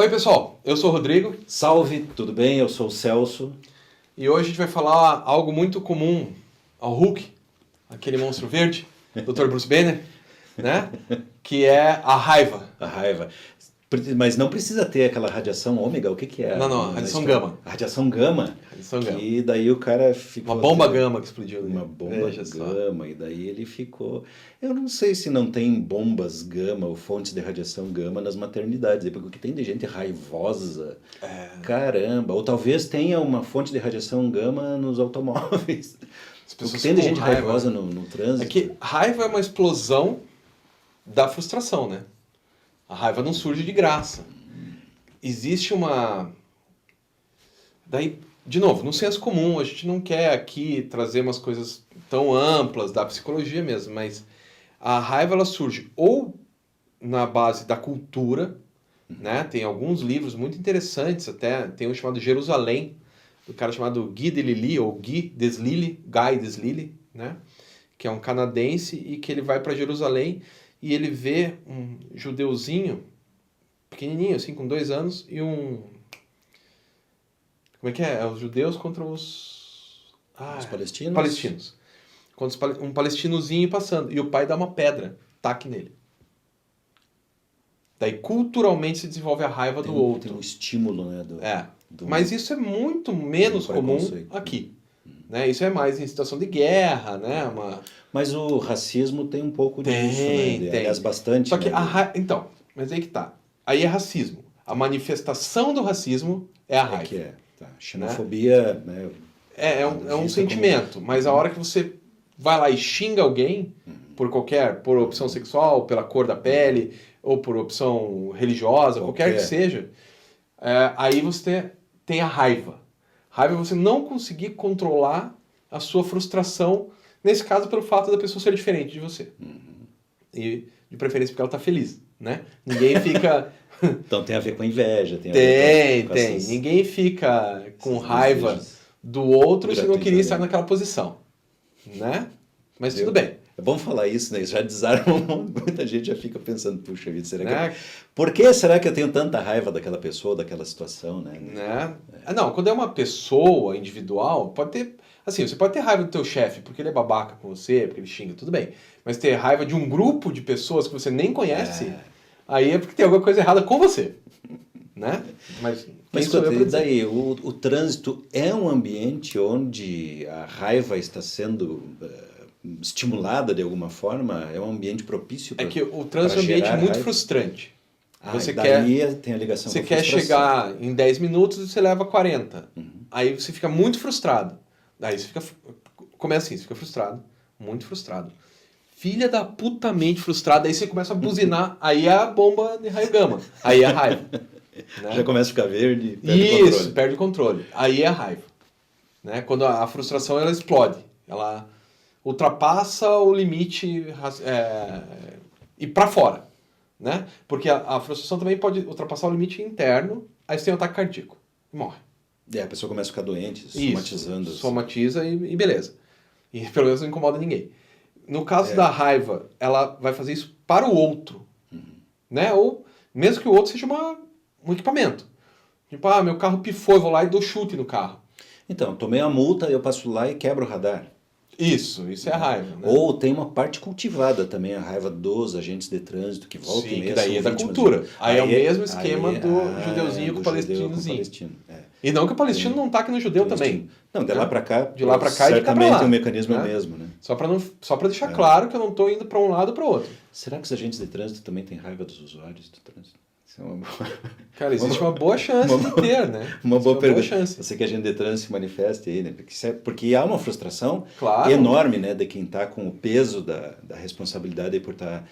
Oi pessoal, eu sou o Rodrigo Salve, tudo bem? Eu sou o Celso. e hoje a gente vai falar algo muito comum ao Hulk, aquele monstro verde, Dr. Bruce Banner, né? Que é a raiva. A raiva. Mas não precisa ter aquela radiação ômega, o que que é? Não, radiação gama. A radiação gama. Radiação gama. Que daí o cara ficou... Uma bomba gama que explodiu. Né? Uma bomba Veja só. gama, e daí ele ficou... Eu não sei se não tem bombas gama ou fontes de radiação gama nas maternidades, porque o que tem de gente raivosa, caramba, ou talvez tenha uma fonte de radiação gama nos automóveis. O que tem de gente raivosa no trânsito. É que raiva é uma explosão da frustração, né? A raiva não surge de graça. Existe uma... Daí, de novo, no senso comum, a gente não quer aqui trazer umas coisas tão amplas da psicologia mesmo, mas a raiva ela surge ou na base da cultura, né? Tem alguns livros muito interessantes, até tem um chamado Jerusalém, do cara chamado Guy Delisle, ou Guy Delisle, né? Que é um canadense e que ele vai para Jerusalém e ele vê um judeuzinho, pequenininho, assim, com 2 anos, e um... Como é que é? É os judeus contra os... Os palestinos? Palestinos. Contra um palestinozinho passando. E o pai dá uma pedra, taque nele. Daí, culturalmente, se desenvolve a raiva do outro. Tem um estímulo, né? Mas isso é muito menos comum aqui. Né? Isso é mais em situação de guerra, né? Mas o racismo tem um pouco disso, né? Tem. Aliás, bastante. Só que né? Então, mas aí que tá. Aí é racismo. A manifestação do racismo é a raiva. Que é. Tá. Xenofobia, né? É um sentimento, mas a hora que você vai lá e xinga alguém por opção sexual, pela cor da pele, ou por opção religiosa, qualquer que seja, aí você tem a raiva. Raiva é você não conseguir controlar a sua frustração, nesse caso pelo fato da pessoa ser diferente de você. E de preferência porque ela está feliz, né? Ninguém fica... Então tem a ver com inveja. Tem. Ninguém fica com raiva do outro se não queria estar naquela posição, né? Mas tudo bem. É bom falar isso, né? Isso já desarma muita gente, já fica pensando, puxa vida, por que será que eu tenho tanta raiva daquela pessoa, daquela situação, né? Não, quando é uma pessoa individual, pode ter... Assim, você pode ter raiva do teu chefe porque ele é babaca com você, porque ele xinga, tudo bem. Mas ter raiva de um grupo de pessoas que você nem conhece, aí é porque tem alguma coisa errada com você, né? Mas daí, o trânsito é um ambiente onde a raiva está sendo... estimulada de alguma forma, é um ambiente propício para... É que o trânsito é um ambiente muito frustrante. Tem a ligação você com a quer frustração. chegar em 10 minutos e você leva 40. Aí você fica muito frustrado. Aí você começa assim, você fica frustrado, muito frustrado. Filha da putamente frustrado, aí você começa a buzinar, aí é a bomba de raio gama, aí é a raiva. Né? Já começa a ficar verde, perde o controle. Perde o controle. Aí é a raiva. Né? Quando a frustração ela explode, ela ultrapassa o limite e para fora, né? Porque a frustração também pode ultrapassar o limite interno, aí você tem um ataque cardíaco e morre. A pessoa começa a ficar doente, somatizando. Somatiza e beleza. E pelo menos não incomoda ninguém. No caso da raiva, ela vai fazer isso para o outro, né? Ou mesmo que o outro seja um equipamento. Tipo, meu carro pifou, eu vou lá e dou chute no carro. Então, tomei a multa, eu passo lá e quebro o radar. Isso é a raiva. Né? Ou tem uma parte cultivada também, a raiva dos agentes de trânsito que voltam e meia. Que daí é da cultura. Aí é o mesmo esquema do judeuzinho com o palestinozinho. E não que o palestino não taque no judeu também. Não, de lá pra cá, de lá pra cá e de cá pra lá. Certamente o mecanismo é o mesmo, né? Só pra deixar claro que eu não tô indo pra um lado ou pra outro. Será que os agentes de trânsito também têm raiva dos usuários do trânsito? Isso é uma boa... Cara, existe uma boa chance de ter, né? Uma boa pergunta. Eu sei que a gente de trânsito se manifeste aí, né? Porque há uma frustração enorme, né? De quem está com o peso da responsabilidade por estar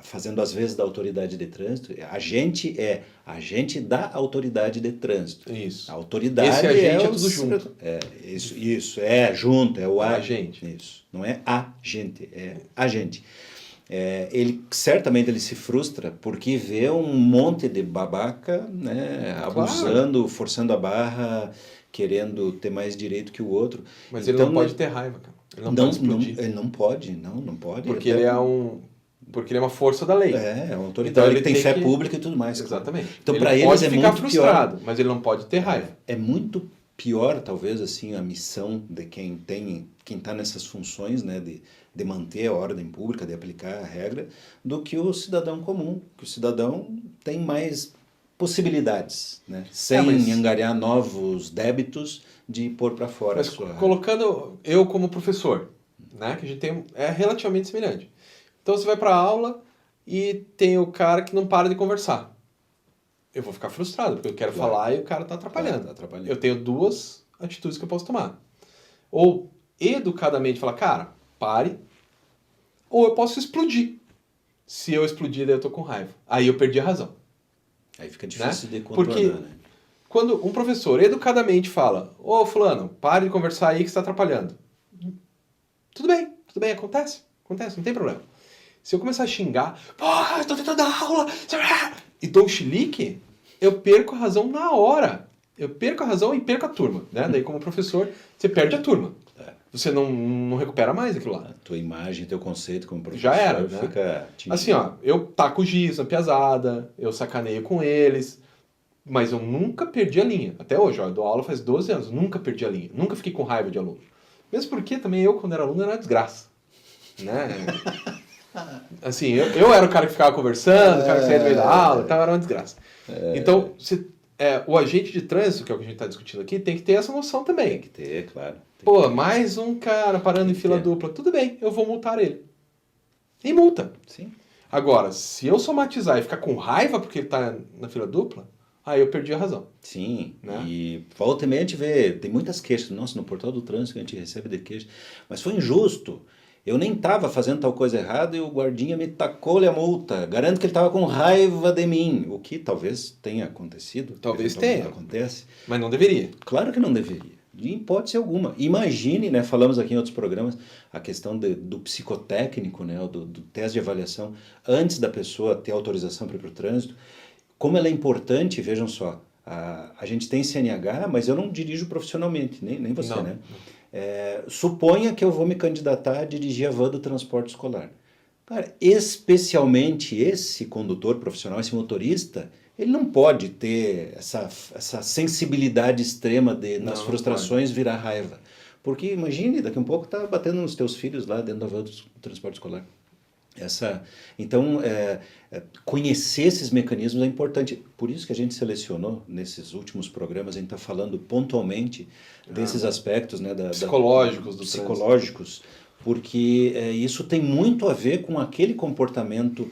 fazendo as vezes da autoridade de trânsito. A gente é agente da autoridade de trânsito. Isso. A autoridade esse agente é tudo junto. Isso, junto, é o agente. Isso. Não é agente, é agente. Certamente ele se frustra porque vê um monte de babaca, né, abusando, forçando a barra, querendo ter mais direito que o outro. Mas então, ele não pode ter raiva, cara. Ele não pode explodir. Ele não pode. Porque ele é um Porque ele é uma força da lei. É uma autoridade, Então ele tem fé pública e tudo mais. Exatamente. Então, ele para eles pode é ficar muito frustrado, pior. mas ele não pode ter raiva. É muito pior, talvez, assim, a missão de quem está nessas funções, né, de manter a ordem pública, de aplicar a regra, do que o cidadão comum. Que o cidadão tem mais possibilidades, né, sem angariar novos débitos de pôr para fora. Mas colocando eu como professor, né, que a gente é relativamente semelhante. Então você vai para a aula e tem o cara que não para de conversar. Eu vou ficar frustrado, porque eu quero falar e o cara está atrapalhando. Eu tenho duas atitudes que eu posso tomar. Ou educadamente falar, cara, pare. Ou eu posso explodir. Se eu explodir, daí eu tô com raiva. Aí eu perdi a razão. Aí fica difícil de contornar, porque né? quando um professor educadamente fala, ô fulano, pare de conversar aí que você está atrapalhando. Tudo bem, acontece, não tem problema. Se eu começar a xingar, porra, eu tô tentando dar aula, e dou um chilique, eu perco a razão na hora. Eu perco a razão e perco a turma, né? Daí como professor, você perde a turma. Você não recupera mais aquilo lá. A tua imagem, teu conceito como professor já era, fica... Assim, ó, eu taco giz na piazada, eu sacaneio com eles, mas eu nunca perdi a linha. Até hoje, ó, eu dou aula faz 12 anos, nunca perdi a linha. Nunca fiquei com raiva de aluno. Mesmo porque também eu, quando era aluno, era uma desgraça. Né? Assim, eu era o cara que ficava conversando, o cara que saía do meio da aula, então era uma desgraça. Então, o agente de trânsito, que é o que a gente está discutindo aqui, tem que ter essa noção também. Tem que ter, claro. Pô, mais um cara parando em fila dupla. Tudo bem, eu vou multar ele. E multa. Sim. Agora, se eu somatizar e ficar com raiva porque ele está na fila dupla, aí eu perdi a razão. Sim, né? E volta e meia a gente vê, tem muitas queixas. Nossa, no portal do trânsito a gente recebe de queixas. Mas foi injusto. Eu nem estava fazendo tal coisa errada e o guardinha me tacou-lhe a multa. Garanto que ele estava com raiva de mim. O que talvez tenha acontecido. Talvez tenha. Acontece. Mas não deveria. Claro que não deveria. De hipótese alguma. Imagine, né, falamos aqui em outros programas, a questão do psicotécnico, né, do teste de avaliação, antes da pessoa ter autorização para ir para o trânsito. Como ela é importante, vejam só, a gente tem CNH, mas eu não dirijo profissionalmente, nem você, não. né? Suponha que eu vou me candidatar a dirigir a van do transporte escolar. Cara, especialmente esse condutor profissional, esse motorista, ele não pode ter essa sensibilidade extrema de, nas frustrações, virar raiva. Porque imagine, daqui a um pouco tá batendo nos teus filhos lá dentro da van do transporte escolar. Então, conhecer esses mecanismos é importante. Por isso que a gente selecionou, nesses últimos programas, a gente está falando pontualmente desses aspectos, né, psicológicos, psicológicos, porque isso tem muito a ver com aquele comportamento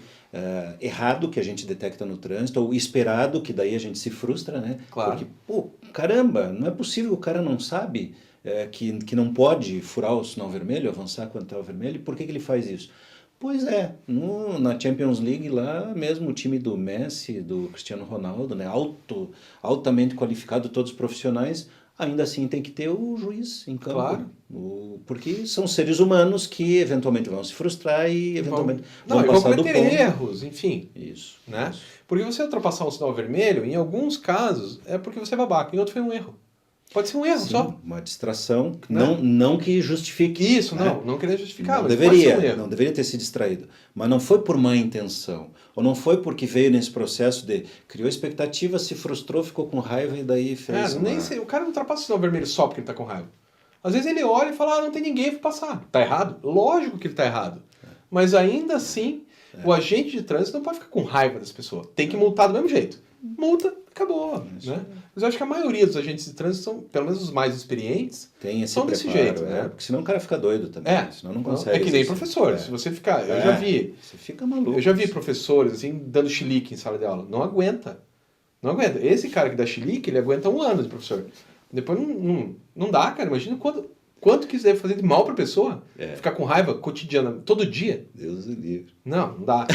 errado que a gente detecta no trânsito, ou esperado, que daí a gente se frustra, né? Claro. Porque, pô, caramba, não é possível, o cara não sabe que não pode furar o sinal vermelho, avançar quando está o vermelho, por que ele faz isso? Pois é, na Champions League lá mesmo o time do Messi, do Cristiano Ronaldo, né, altamente qualificado, todos profissionais, ainda assim tem que ter o juiz em campo. Claro. Porque são seres humanos que eventualmente vão se frustrar e eventualmente vão passar do ponto. Erros, enfim. Isso. Né? Isso. Porque você ultrapassar um sinal vermelho, em alguns casos, é porque você é babaca, em outro foi um erro. Pode ser um erro. Sim, só. Uma distração, não que justifique. Isso, não querer justificar. Não deveria, não deveria ter se distraído. Mas não foi por má intenção. Ou não foi porque veio nesse processo de criou expectativa, se frustrou, ficou com raiva e daí fez o cara não ultrapassa o sinal vermelho só porque ele está com raiva. Às vezes ele olha e fala, não tem ninguém, vou passar. Tá errado? Lógico que ele tá errado. Mas ainda assim, o agente de trânsito não pode ficar com raiva das pessoas. Tem que multar do mesmo jeito. Multa, acabou. Né? Mas eu acho que a maioria dos agentes de trânsito são, pelo menos os mais experientes, são desse jeito. Né? Porque senão o cara fica doido também. Senão não consegue. É que nem professor. Se você ficar... Eu já vi... Você fica maluco. Eu já vi professores assim, dando chilique em sala de aula. Não aguenta. Esse cara que dá chilique, ele aguenta 1 ano de professor. Depois não dá, cara. Imagina quanto que isso deve fazer de mal pra pessoa. Ficar com raiva cotidiana, todo dia. Deus o livre. Não dá.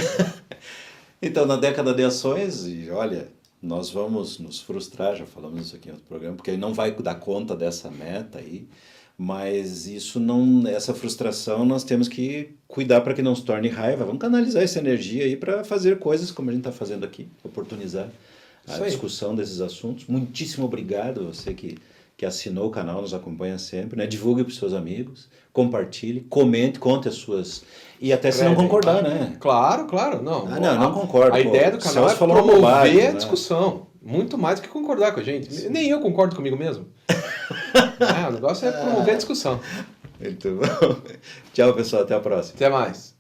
Então, na década de ações, e olha, nós vamos nos frustrar, já falamos isso aqui em outro programa, porque ele não vai dar conta dessa meta aí, mas essa frustração nós temos que cuidar para que não se torne raiva. Vamos canalizar essa energia aí para fazer coisas como a gente está fazendo aqui, oportunizar a discussão desses assuntos. Muitíssimo obrigado a você que que assinou o canal, nos acompanha sempre, né? Divulgue para os seus amigos, compartilhe, comente, conte as suas... E até se não concordar, né? Claro, claro. Não, não concordo. A ideia do canal é promover bobagem, a discussão. Muito mais do que concordar com a gente. Nem eu concordo comigo mesmo. O negócio é promover a discussão. Muito bom. Tchau, pessoal. Até a próxima. Até mais.